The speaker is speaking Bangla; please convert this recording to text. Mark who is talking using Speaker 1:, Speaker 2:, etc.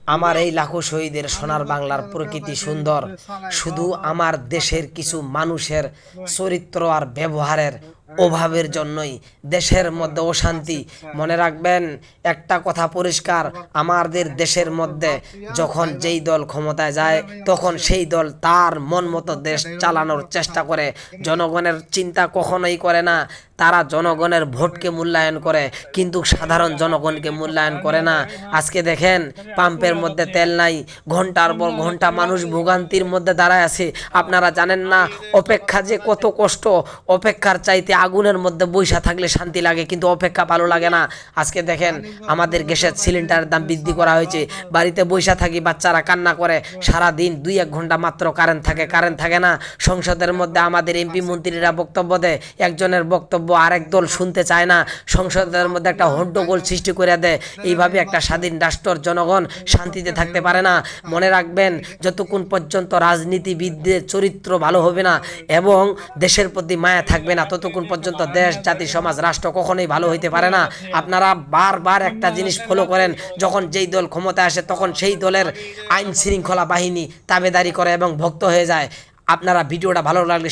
Speaker 1: আমার এই লাখো শহীদের সোনার বাংলার প্রকৃতি সুন্দর, শুধু আমার দেশের কিছু মানুষের চরিত্র আর ব্যবহারের অভাবের জন্যই দেশের মধ্যে অশান্তি। মনে রাখবেন, একটা কথা পরিষ্কার, আমাদের দেশের মধ্যে যখন যেই দল ক্ষমতায় যায় তখন সেই দল তার মন মতো দেশ চালানোর চেষ্টা করে, জনগণের চিন্তা কখনোই করে না। তারা জনগণের ভোটকে মূল্যায়ন করে কিন্তু সাধারণ জনগণকে মূল্যায়ন করে না। আজকে দেখেন, পাম্পের মধ্যে তেল নাই, ঘন্টার পর ঘন্টা মানুষ ভোগান্তির মধ্যে দাঁড়ায় আছে। আপনারা জানেন না অপেক্ষা যে কত কষ্ট। অপেক্ষার চাইতে আগুনের মধ্যে বৈশা থাকলে শান্তি লাগে, কিন্তু অপেক্ষা ভালো লাগে না। আজকে দেখেন, আমাদের গ্যাসের সিলিন্ডারের দাম বৃদ্ধি করা হয়েছে, বাড়িতে বৈশা থাকি, বাচ্চারা কান্না করে, সারা দিন 2-1 ঘন্টা মাত্র কারেন্ট থাকে না। সংসদের মধ্যে আমাদের এমপি মন্ত্রীরা বক্তব্য দেয়, একজনের বক্তব্য আরেক দল শুনতে চায় না, সংসদের মধ্যে একটা হট্টগোল সৃষ্টি করে দেয়। এইভাবে একটা স্বাধীন রাষ্ট্রের জনগণ শান্তিতে থাকতে পারে না। মনে রাখবেন, যতক্ষণ পর্যন্ত রাজনীতিবিদদের চরিত্র ভালো হবে না এবং দেশের প্রতি মায়া থাকবে না, ততক্ষণ পর্যন্ত দেশ, জাতি, সমাজ, রাষ্ট্র কখনোই ভালো হইতে পারে না। আপনারা বারবার একটা জিনিস ফলো করেন, যখন যেই দল ক্ষমতায় আসে তখন সেই দলের আইন শৃঙ্খলা বাহিনী তাবেদারি করে এবং ভক্ত হয়ে যায়। আপনারা ভিডিওটা ভালো লাগলে